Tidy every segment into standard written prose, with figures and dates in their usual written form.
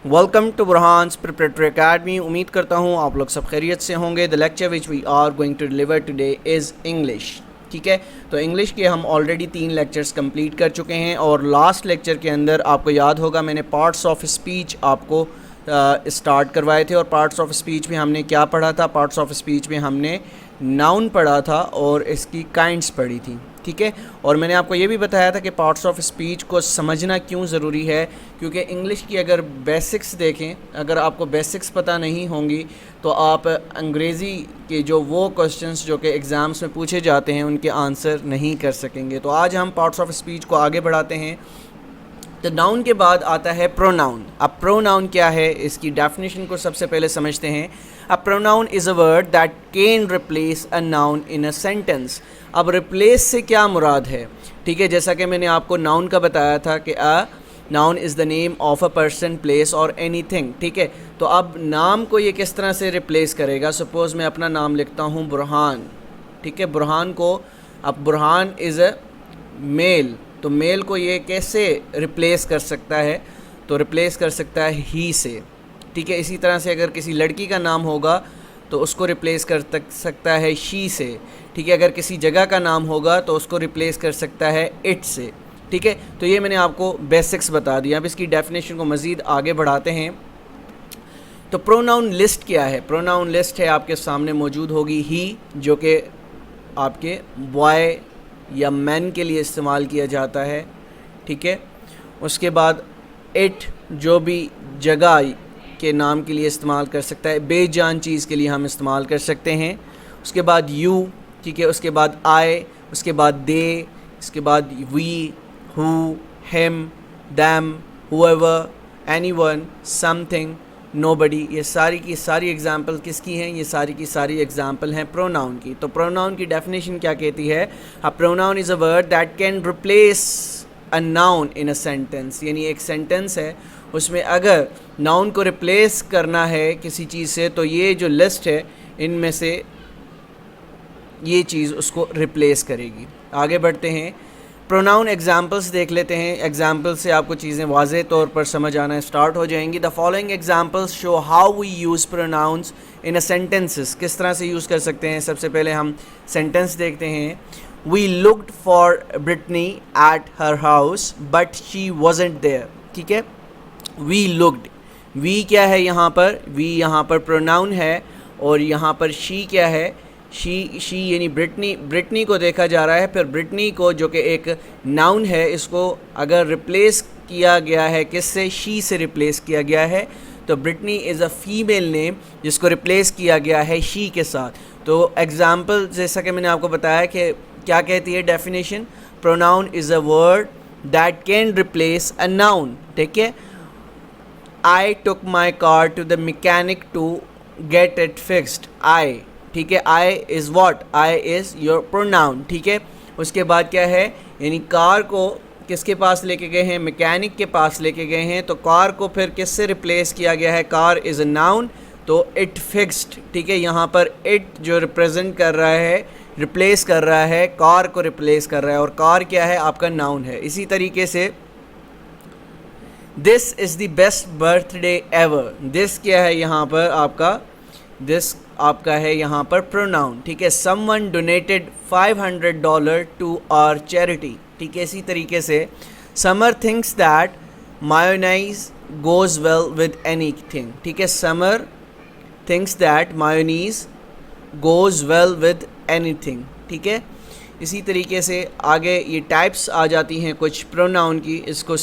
Welcome to Burhan's preparatory academy. उम्मीद करता हूँ आप लोग सब खैरियत से होंगे। The lecture which we are going to deliver today is English. ठीक है, तो इंग्लिश के हम ऑलरेडी 3 लेक्चर्स कंप्लीट कर चुके हैं और लास्ट लेक्चर के अंदर आपको याद होगा मैंने पार्ट्स ऑफ स्पीच आपको स्टार्ट करवाए थे। और पार्ट्स ऑफ स्पीच में हमने क्या पढ़ा था? पार्ट्स ऑफ स्पीच में हमने नाउन पढ़ा था और इसकी काइंड्स पढ़ी थी। ठीक है, और मैंने आपको ये भी बताया था कि पार्ट्स ऑफ स्पीच को समझना क्यों ज़रूरी है, क्योंकि इंग्लिश की अगर बेसिक्स देखें, अगर आपको बेसिक्स पता नहीं होंगी तो आप अंग्रेज़ी के जो वो क्वेश्चंस जो कि एग्ज़ाम्स में पूछे जाते हैं उनके आंसर नहीं कर सकेंगे। तो आज हम पार्ट्स ऑफ स्पीच को आगे बढ़ाते हैं। तो नाउन के बाद आता है प्रोनाउन। अब प्रोनाउन क्या है, इसकी डेफिनेशन को सबसे पहले समझते हैं। A pronoun is a word that can replace a noun in a sentence. अब रिप्लेस से क्या मुराद है? ठीक है, जैसा कि मैंने आपको नाउन का बताया था कि a noun is the name of a person, place और एनीथिंग। ठीक है, तो अब नाम को ये किस तरह से रिप्लेस करेगा? सपोज़ मैं अपना नाम लिखता हूँ बुरहान। ठीक है, बुरहान को, अब बुरहान इज़ अ मेल, तो मेल को ये कैसे रिप्लेस कर सकता है? तो रिप्लेस कर सकता है ही से। ठीक है, इसी तरह से अगर किसी लड़की का नाम होगा तो उसको रिप्लेस कर सकता है शी से। ठीक है, अगर किसी जगह का नाम होगा तो उसको रिप्लेस कर सकता है इट से। ठीक है, तो ये मैंने आपको बेसिक्स बता दिया। अब इसकी डेफिनेशन को मज़ीद आगे बढ़ाते हैं। तो प्रोनाउन लिस्ट क्या है? प्रोनाउन लिस्ट है आपके सामने मौजूद होगी ही, जो कि आपके बॉय या मैन के लिए इस्तेमाल किया जाता है। ठीक है, उसके बाद इट, जो भी जगह के नाम के लिए इस्तेमाल कर सकता है, बेजान चीज़ के लिए हम इस्तेमाल कर सकते हैं। उसके बाद यू, ठीक है, उसके बाद आई, उसके बाद दे, इसके बाद we, who, him, them, whoever, anyone, something, nobody. ये सारी की सारी एग्जाम्पल किसकी हैं? ये सारी की सारी एग्जाम्पल हैं प्रोनाउन की। तो प्रोनाउन की डेफिनेशन क्या कहती है? A pronoun is a word that can replace a noun in a sentence. यानी एक सेंटेंस है, उसमें अगर नाउन को रिप्लेस करना है किसी चीज़ से तो ये जो लिस्ट है इनमें से ये चीज़ उसको रिप्लेस करेगी। आगे बढ़ते हैं, प्रोनाउन एग्जाम्पल्स देख लेते हैं। एग्जाम्पल से आपको चीज़ें वाज़े तौर पर समझ आना स्टार्ट हो जाएंगी। The following examples show how we use pronouns in a sentences. किस तरह से यूज़ कर सकते हैं? सबसे पहले हम सेंटेंस देखते हैं। We looked for Britney at her house but she wasn't there. ठीक है, वी लुक्ड, वी क्या है यहाँ पर? वी यहाँ पर प्रोनाउन है और यहाँ पर शी क्या है? शी यानी ब्रिटनी को देखा जा रहा है। फिर ब्रिटनी को, जो कि एक नाउन है, इसको अगर रिप्लेस किया गया है किससे? शी से रिप्लेस किया गया है। तो Britney is a female name जिसको रिप्लेस किया गया है शी के साथ। तो एग्जाम्पल जैसा कि मैंने आपको बताया कि क्या कहती है definition? Pronoun is a word that can replace a noun. ठीक है, I took my car to the mechanic to get it fixed. I, ठीक है, I is what? I is your pronoun. ठीक है, उसके बाद क्या है? यानी कार को किसके पास लेके गए हैं? मैकेनिक के पास लेके गए हैं। तो कार को फिर किससे रिप्लेस किया गया है? कार इज़ अ नाउन, तो इट फिक्स्ड। ठीक है, यहाँ पर इट जो रिप्रेजेंट कर रहा है, रिप्लेस कर रहा है, कार को रिप्लेस कर रहा है, और कार क्या है? आपका नाउन है। इसी तरीके से this is the best birthday ever. This क्या है यहाँ पर? आपका दिस आपका है यहाँ पर प्रोनाउन। ठीक है, someone donated $500 to our charity. ठीक है, इसी तरीके से Summer thinks that mayonnaise goes well with anything. ठीक है, Summer thinks that mayonnaise goes well with anything. ठीक है, इसी तरीके से आगे ये टाइप्स आ जाती हैं कुछ प्रोनाउन की। इसको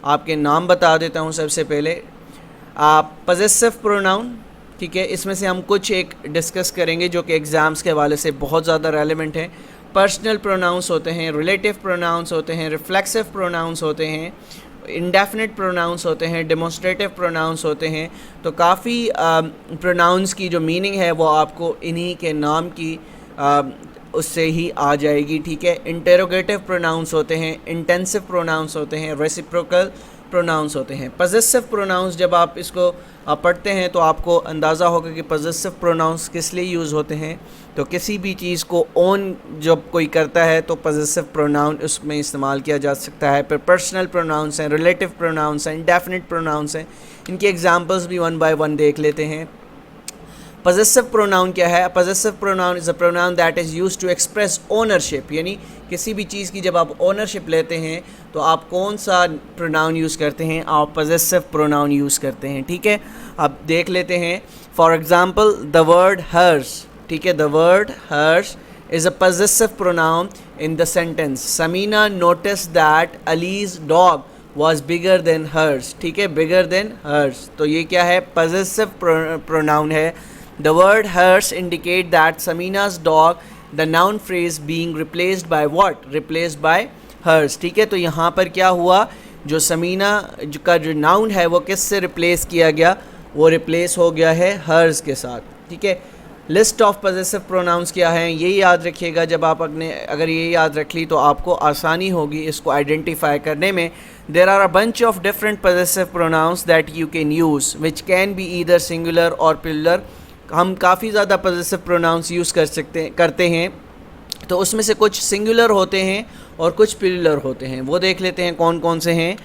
आपके नाम बता देता हूँ। सबसे पहले पजेसिव प्रोनाउन। ठीक है, इसमें से हम कुछ एक डिस्कस करेंगे जो कि एग्ज़ाम्स के हवाले से बहुत ज़्यादा रेलेवेंट है। पर्सनल प्रोनाउंस होते हैं, रिलेटिव प्रोनाउंस होते हैं, रिफ्लेक्सिव प्रोनाउंस होते हैं, इंडेफिनिट प्रोनाउंस होते हैं, डेमोस्ट्रेटिव प्रोनाउंस होते हैं। तो काफ़ी प्रोनाउंस की जो मीनिंग है वो आपको इन्हीं के नाम की उससे ही आ जाएगी। ठीक है, इंटेरोगेटिव प्रोनाउंस होते हैं, इंटेंसिव प्रोनाउंस होते हैं, रेसिप्रोकल प्रोनाउंस होते हैं। पजेसिव प्रोनाउंस जब आप इसको पढ़ते हैं तो आपको अंदाज़ा होगा कि पजेसिव प्रोनाउंस किस लिए यूज़ होते हैं। तो किसी भी चीज़ को ओन जब कोई करता है तो पजेसिव प्रोनाउन उसमें इस्तेमाल किया जा सकता है। फिर पर्सनल प्रोनाउंस हैं, रिलेटिव प्रोनाउंस हैं, इंडेफिनिट प्रोनाउंस हैं। इनके एग्जांपल्स भी वन बाय वन देख लेते हैं। पजेसिव प्रोनाउन क्या है? Possessive pronoun is a pronoun that is used to express ownership, यानी किसी भी चीज़ की जब आप ओनरशिप लेते हैं तो आप कौन सा प्रोनाउन यूज़ करते हैं? आप पजेसिव प्रोनाउन यूज़ करते हैं। ठीक है, अब देख लेते हैं। For example the word hers, ठीक है, the word hers is a possessive pronoun in the sentence Samina notice that Ali's dog was bigger than hers, ठीक है, bigger than hers, तो ये क्या है? possessive pronoun है। the word hers indicate that Samina's dog, the noun phrase being replaced by what? replaced by hers, ठीक है। तो यहाँ पर क्या हुआ? जो समीना का जो नाउन है वो किससे रिप्लेस किया गया? वो रिप्लेस हो गया है hers के साथ, ठीक है। लिस्ट ऑफ पजेसिव प्रोनाउंस क्या हैं ये याद रखिएगा। जब आप अगर ये याद रख ली तो आपको आसानी होगी इसको आइडेंटिफाई करने में। There are a bunch of different possessive pronouns that you can use which can be either singular और प्लूरल। हम काफ़ी ज़्यादा पजेसिव प्रोनाउंस यूज़ करते हैं, तो उसमें से कुछ सिंगुलर होते हैं और कुछ प्लूरल होते हैं। वो देख लेते हैं कौन कौन से हैं।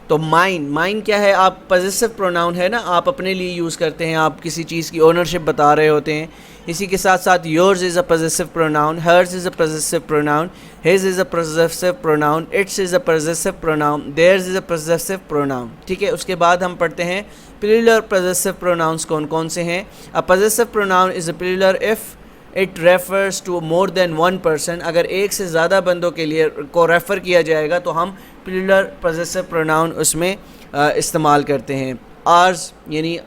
तो माइन क्या है? आप पजेसिव प्रोनाउन है ना, आप अपने लिए यूज़ करते हैं, आप किसी चीज़ की ओनरशिप बता रहे होते हैं। इसी के साथ साथ yours is a possessive pronoun, hers is a possessive pronoun, his is a possessive pronoun, its is a possessive pronoun, theirs is a possessive pronoun, ठीक है। उसके बाद हम पढ़ते हैं प्लूरल पजेसिव प्रोनाउंस कौन कौन से हैं। A possessive pronoun is a plural if it refers to more than one person. अगर एक से ज़्यादा बंदों के लिए को रेफ़र किया जाएगा तो हम प्लूरल पजेसिव प्रोनाउन उसमें इस्तेमाल करते हैं। आर्स यानी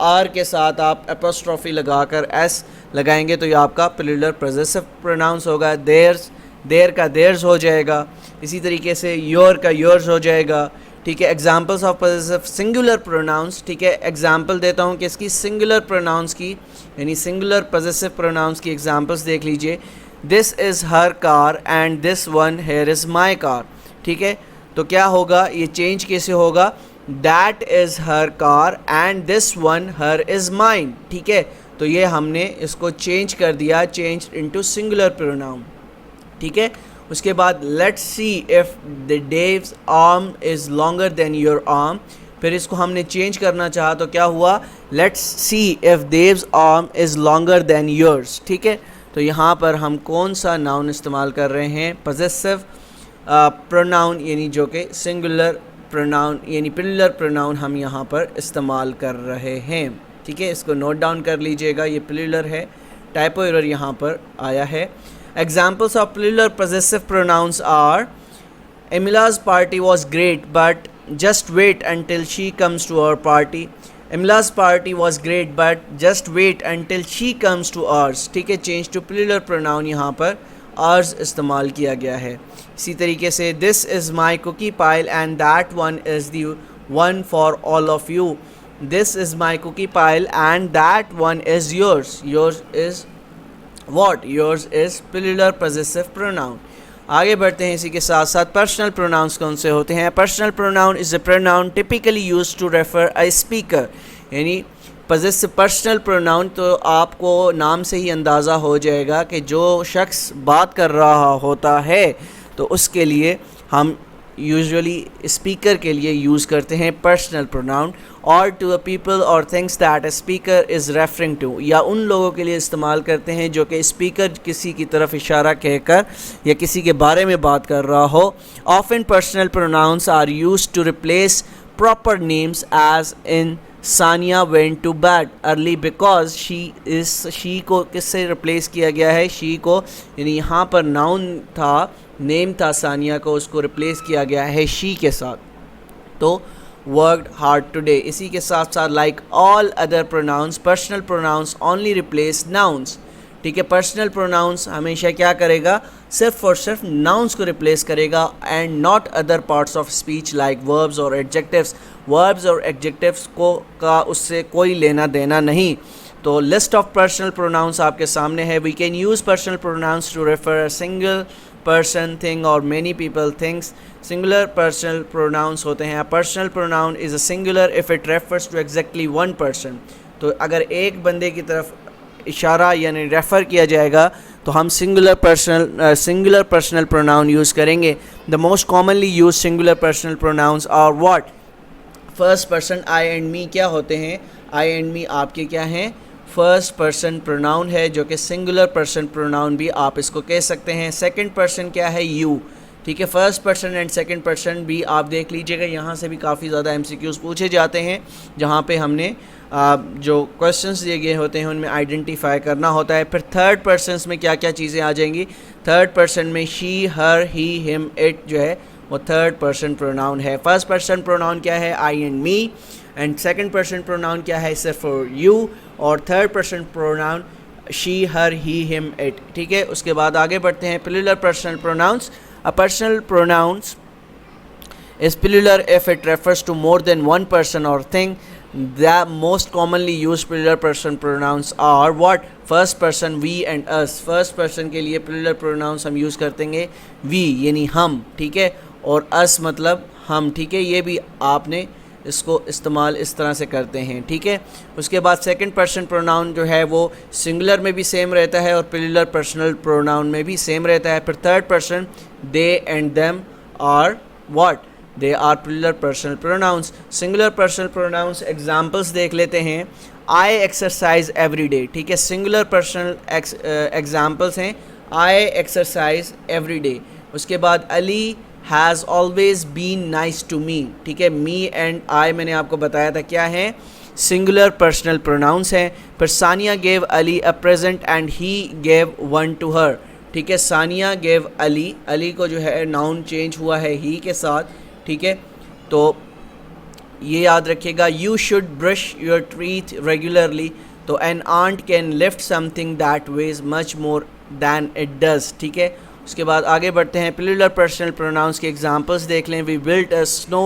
आर के साथ आप एपोस्ट्रॉफी लगाकर एस लगाएंगे तो ये आपका प्लूरल पजेसिव प्रोनाउंस होगा। देयर का देयर्स हो जाएगा। इसी तरीके से योर का योर्स हो जाएगा, ठीक है। Examples of possessive singular pronouns, ठीक है। एग्जाम्पल देता हूँ कि इसकी सिंगुलर प्रोनाउंस की यानी सिंगुलर पजेसिव प्रोनाउंस की एग्जाम्पल्स देख लीजिए। This is her car and this one here is my car, ठीक है। तो क्या होगा? ये चेंज कैसे होगा? That is her car and this one her is mine, ठीक है। तो ये हमने इसको चेंज कर दिया, चेंज इनटू सिंगुलर प्रोनाउन, ठीक है। उसके बाद let's see if the डेव्स arm is longer than your arm. फिर इसको हमने चेंज करना चाहा तो क्या हुआ? Let's see if Dev's arm is longer than yours, ठीक है। तो यहाँ पर हम कौन सा नाउन इस्तेमाल कर रहे हैं? पजेसिव प्रोनाउन यानी जो कि सिंगुलर प्रोनाउन यानी प्लूरल प्रोनाउन हम यहाँ पर इस्तेमाल कर रहे हैं, ठीक है। इसको नोट डाउन कर लीजिएगा, ये प्लूरल है, टाइपो एरर यहाँ पर आया है। Examples of plural possessive pronouns are Emila's party was great but just wait until she comes to our party. Emila's party was great but just wait until she comes to ours, ठीक है। Change to plural pronoun यहाँ पर ours इस्तेमाल किया गया है। इसी तरीके से this is my cookie pile and that one is the one for all of you. This is my cookie pile and that one is yours. Yours is what? Yours is plural possessive pronoun. आगे बढ़ते हैं। इसी के साथ साथ personal pronouns कौन से होते हैं? Personal pronoun is a pronoun typically used to refer a speaker, यानी पजेसिव पर्सनल प्रोनाउन तो आपको नाम से ही अंदाज़ा हो जाएगा कि जो शख्स बात कर रहा होता है तो उसके लिए हम यूजुअली स्पीकर के लिए यूज़ करते हैं पर्सनल प्रोनाउन। और टू अ पीपल और things that a speaker is referring to, या उन लोगों के लिए इस्तेमाल करते हैं जो कि स्पीकर किसी की तरफ इशारा कहकर या किसी के बारे में बात कर रहा हो। Often personal pronouns are used to replace proper names as in Sania went to bed early because she को किससे रिप्लेस किया गया है? शी को, यानी यहाँ पर नाउन था, नेम था सानिया को, उसको रिप्लेस किया गया है शी के साथ। तो वर्कड हार्ड टुडे। इसी के साथ साथ like all other pronouns personal pronouns only replace nouns, ठीक है। पर्सनल प्रोनाउंस हमेशा क्या करेगा? सिर्फ और सिर्फ नाउन्स को रिप्लेस करेगा and not other parts of speech like verbs और एडजेक्टिव्स। वर्ब्स और एडजेक्टिव्स को का उससे कोई लेना देना नहीं। तो लिस्ट ऑफ पर्सनल प्रोनाउंस आपके सामने है। We can use personal pronouns to refer a single person, thing और many people, things. Singular personal pronouns होते हैं। Personal pronoun is a singular if it refers to exactly one person. तो अगर एक बंदे की तरफ इशारा यानी रेफ़र किया जाएगा तो हम सिंगुलर पर्सनल प्रोनाउन यूज़ करेंगे। The most commonly use singular personal pronouns are what? First person I and me क्या होते हैं? आई एंड मी आपके क्या हैं? फर्स्ट पर्सन प्रोनाउन है, जो कि सिंगुलर पर्सन प्रोनाउन भी आप इसको कह सकते हैं। सेकंड पर्सन क्या है? यू, ठीक है। First person and second person भी आप देख लीजिएगा, यहाँ से भी काफ़ी ज़्यादा एमसीक्यूज़ पूछे जाते हैं, जहाँ पे हमने जो क्वेश्चंस दिए गए होते हैं उनमें आइडेंटिफाई करना होता है। फिर थर्ड पर्सनस में क्या क्या चीज़ें आ जाएंगी? थर्ड पर्सन में she, her, he, him, it जो है वो थर्ड पर्सन प्रोनाउन है। फर्स्ट पर्सन प्रोनाउन क्या है? I and me. And second person pronoun क्या है? सिर्फ फॉर यू। और third person pronoun she, her, he, him, it, ठीक है। उसके बाद आगे बढ़ते हैं plural personal pronouns. A personal pronouns is plural if it refers to more than one person or thing. The most commonly used plural person pronouns are what? First person, we and us. First person के लिए plural pronouns हम use करते हैं we यानी हम, ठीक है, और us मतलब हम, ठीक है। ये भी आपने इसको इस्तेमाल इस तरह से करते हैं, ठीक है। उसके बाद सेकंड पर्सन प्रोनाउन जो है वो सिंगुलर में भी सेम रहता है और प्लूरल पर्सनल प्रोनाउन में भी सेम रहता है। फिर third person they and them are what? They are plural personal pronouns. Singular personal pronouns examples देख लेते हैं। आई एक्सरसाइज एवरी डे, ठीक है। सिंगुलर पर्सनल एग्जांपल्स हैं आई एक्सरसाइज एवरी डे। उसके बाद Ali has always been nice to me, ठीक है। मी एंड आई मैंने आपको बताया था क्या है? सिंगुलर पर्सनल प्रोनाउंस हैं। फिर Sania gave Ali a present and he gave one to her, ठीक है। सानिया गेव अली, अली को जो है नाउन चेंज हुआ है ही के साथ, ठीक है। तो ये याद रखिएगा। You should brush your teeth regularly, तो an ant can lift something that weighs much more than it does, ठीक है। उसके बाद आगे बढ़ते हैं प्लूरल पर्सनल प्रोनाउंस के एग्जांपल्स देख लें। We built a snow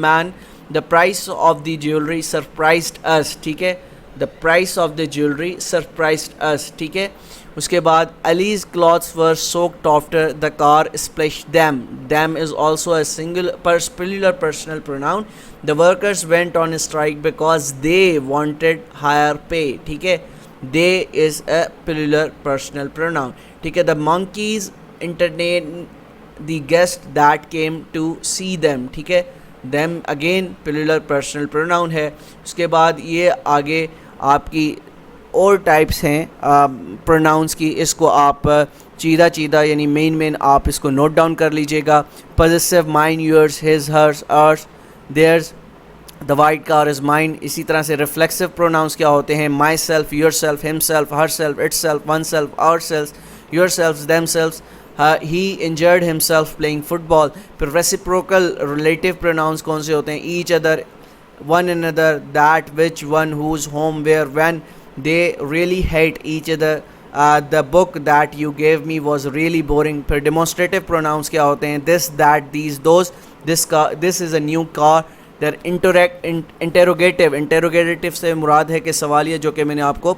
man, the price of the jewellery surprised us, ठीक है। The price of the jewellery surprised us, ठीक है। उसके बाद Ali's clothes were soaked after the car splashed them, them is also a single plural personal pronoun. The workers went on strike because they wanted higher pay, ठीक है। They is a plural personal pronoun, ठीक है। The monkeys entertain the guest that came to see them, ठीक है। them again plural personal pronoun है। उसके बाद ये आगे आपकी और टाइप्स हैं प्रोनाउंस की, इसको आप चीदा चीदा यानी मेन आप इसको नोट डाउन कर लीजिएगा। Possessive mine, yours, his, hers, ours, theirs, the white car is mine. इसी तरह से रिफ्लेक्सिव प्रोनाउंस क्या होते हैं? Myself, yourself, himself, herself, itself, oneself, ourself, yourself, themself, he injured himself playing football। फिर reciprocal relative pronouns कौन से होते हैं? Each other, one another, that, which, one, whose, whom, where, when, they really hate each other, the book that you gave me was really boring. फिर demonstrative pronounce क्या होते हैं? This, that, these, those, this is a new car. There interrogative, interrogative से मुराद है कि सवालिया, जो कि मैंने आपको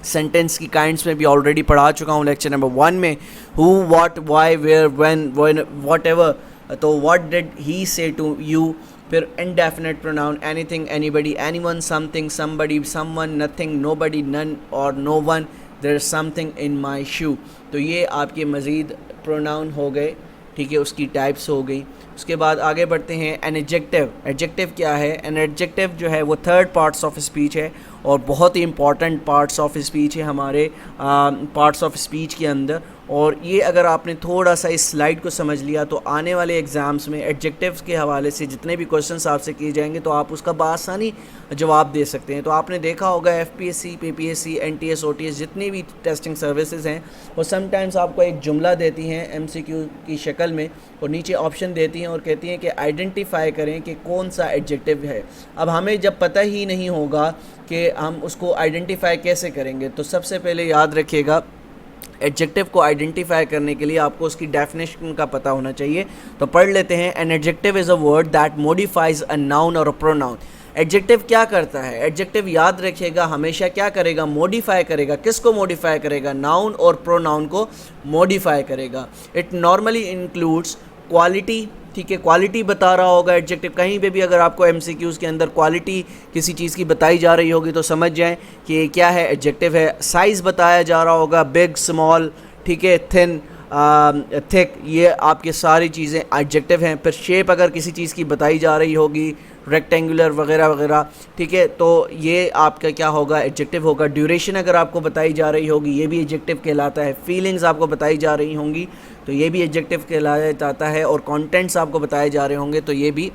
सेंटेंस की काइंड्स में भी ऑलरेडी पढ़ा चुका हूँ लेक्चर नंबर 1 में। Who, what, why, where, when, whatever. तो what did he say to you. फिर indefinite pronoun anything, anybody, anyone, something, somebody, someone, nothing, nobody, none और no one. There is something in my shoe. तो ये आपके मज़ीद pronoun हो गए, ठीक है, उसकी टाइप्स हो गई। उसके बाद आगे बढ़ते हैं एन एडजेक्टिव। एडजेक्टिव क्या है? एन एडजेक्टिव जो है वो थर्ड पार्ट्स ऑफ स्पीच है और बहुत ही इंपॉर्टेंट पार्ट्स ऑफ स्पीच है हमारे पार्ट्स ऑफ स्पीच के अंदर। और ये अगर आपने थोड़ा सा इस स्लाइड को समझ लिया तो आने वाले एग्ज़ाम्स में एडजेक्टिव्स के हवाले से जितने भी क्वेश्चंस आपसे किए जाएंगे तो आप उसका बआसानी जवाब दे सकते हैं। तो आपने देखा होगा एफपीएससी, पीपीएससी, एनटीएस, ओटीएस जितनी भी टेस्टिंग सर्विसेज हैं वो समटाइम्स आपको एक जुमला देती हैं एमसीक्यू की शक्ल में और नीचे ऑप्शन देती हैं और कहती हैं कि आइडेंटिफाई करें कि कौन सा एडजेक्टिव है। अब हमें जब पता ही नहीं होगा कि हम उसको आइडेंटिफाई कैसे करेंगे, तो सबसे पहले याद रखिएगा एडजेक्टिव को आइडेंटिफाई करने के लिए आपको उसकी डेफिनेशन का पता होना चाहिए। तो पढ़ लेते हैं। An adjective is a word that modifies a noun और अ प्रोनाउन। एडजेक्टिव क्या करता है? एडजेक्टिव याद रखिएगा हमेशा क्या करेगा? मॉडिफाई करेगा। किसको मॉडिफाई करेगा? नाउन और प्रोनाउन को मॉडिफाई करेगा। इट नॉर्मली इंक्लूड्स क्वालिटी, ठीक है, क्वालिटी बता रहा होगा एडजेक्टिव। कहीं पे भी अगर आपको एमसीक्यूज़ के अंदर क्वालिटी किसी चीज़ की बताई जा रही होगी तो समझ जाएं कि क्या है, एडजेक्टिव है। साइज़ बताया जा रहा होगा, बिग, स्मॉल, ठीक है, थिन, थिक, ये आपके सारी चीज़ें एडजेक्टिव हैं। फिर शेप अगर किसी चीज़ की बताई जा रही होगी, रेक्टेंगुलर वगैरह वगैरह, ठीक है। तो ये आपका क्या होगा, एडजेक्टिव होगा। ड्यूरेशन अगर आपको बताई जा रही होगी ये भी एडजेक्टिव कहलाता है। फीलिंग्स आपको बताई जा रही होंगी तो ये भी एडजेक्टिव कहलाया जाता है। और कंटेंट्स आपको बताए जा रहे होंगे तो ये भी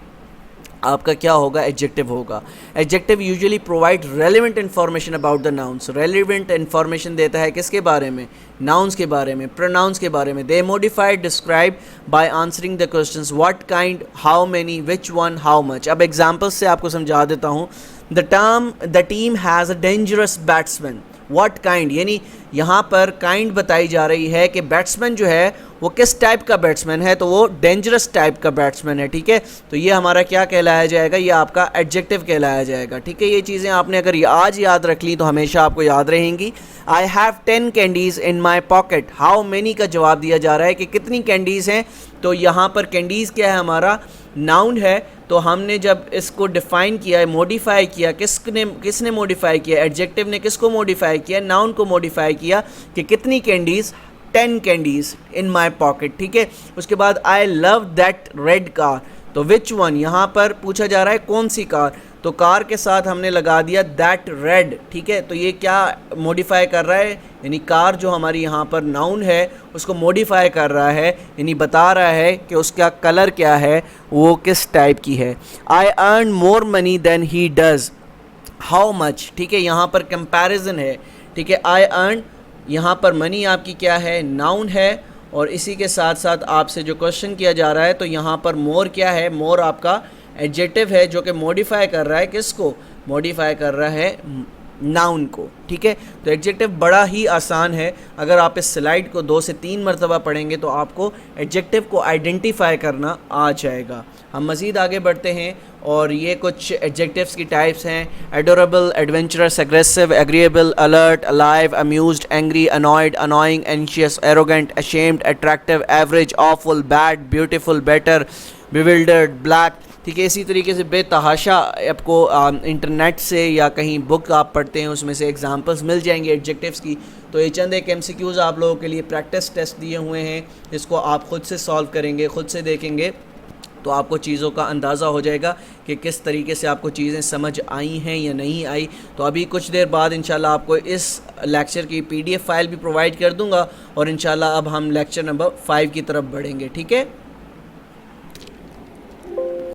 आपका क्या होगा, एडजेक्टिव होगा। Adjective usually provide relevant information about the nouns. Relevant information देता है किसके बारे में, नाउन्स के बारे में, प्रोनाउंस के बारे में। They modified describe by answering the questions what kind, how many, which one, how much. अब एग्जांपल्स से आपको समझा देता हूँ। The team has a dangerous batsman. What kind यानी यहाँ पर काइंड बताई जा रही है कि बैट्समैन जो है वो किस टाइप का बैट्समैन है, तो वो डेंजरस टाइप का बैट्समैन है, ठीक है। तो ये हमारा क्या कहलाया जाएगा, ये आपका एडजेक्टिव कहलाया जाएगा, ठीक है। ये चीज़ें आपने अगर आज याद रख ली तो हमेशा आपको याद रहेंगी। I have 10 candies in my pocket. How many का जवाब दिया जा रहा है कि कितनी कैंडीज़ हैं। तो यहाँ पर कैंडीज़ क्या है, हमारा नाउन है। तो हमने जब इसको डिफ़ाइन किया, मॉडिफाई किया, किसने मॉडिफाई किया, एडजेक्टिव ने किसको मॉडिफाई किया, नाउन को मॉडिफाई किया कि कितनी candies, 10 candies in my pocket, ठीक है। उसके बाद I love that red car. तो विच वन, यहाँ पर पूछा जा रहा है कौन सी कार, तो कार के साथ हमने लगा दिया दैट रेड, ठीक है। तो ये क्या मॉडिफाई कर रहा है, यानी कार जो हमारी यहाँ पर नाउन है उसको मॉडिफाई कर रहा है, यानी बता रहा है कि उसका कलर क्या है, वो किस टाइप की है। I earn more money than he does. How much, ठीक है, यहाँ पर कंपैरिजन है, ठीक है। आई अर्न, यहाँ पर मनी आपकी क्या है, नाउन है। और इसी के साथ साथ आपसे जो क्वेश्चन किया जा रहा है तो यहाँ पर मोर क्या है, मोर आपका एडजेक्टिव है जो कि मॉडिफाई कर रहा है किसको, मॉडिफाई कर रहा है नाउन को, ठीक है। तो एडजेक्टिव बड़ा ही आसान है। अगर आप इस स्लाइड को 2 से 3 मरतबा पढ़ेंगे तो आपको एडजेक्टिव को आइडेंटिफाई करना आ जाएगा। हम मज़ीद आगे बढ़ते हैं और ये कुछ एडजेक्टिव्स की टाइप्स हैं। Adorable, adventurous, aggressive, agreeable, alert, alive, amused, angry, annoyed, annoying, anxious, arrogant, ashamed, attractive, average, awful, bad, beautiful, better, bewildered, black, ठीक है। इसी तरीके से बेतहाशा आपको इंटरनेट से या कहीं बुक आप पढ़ते हैं उसमें से एग्जांपल्स मिल जाएंगे एडजेक्टिव्स की। तो ये चंद एक MCQs आप लोगों के लिए प्रैक्टिस टेस्ट दिए हुए हैं, जिसको आप ख़ुद से सॉल्व करेंगे, ख़ुद से देखेंगे तो आपको चीज़ों का अंदाज़ा हो जाएगा कि किस तरीके से आपको चीज़ें समझ आई हैं या नहीं आई। तो अभी कुछ देर बाद इंशाल्लाह आपको इस लेक्चर की PDF फाइल भी प्रोवाइड कर दूंगा और इंशाल्लाह अब हम लेक्चर नंबर 5 की तरफ बढ़ेंगे, ठीक है।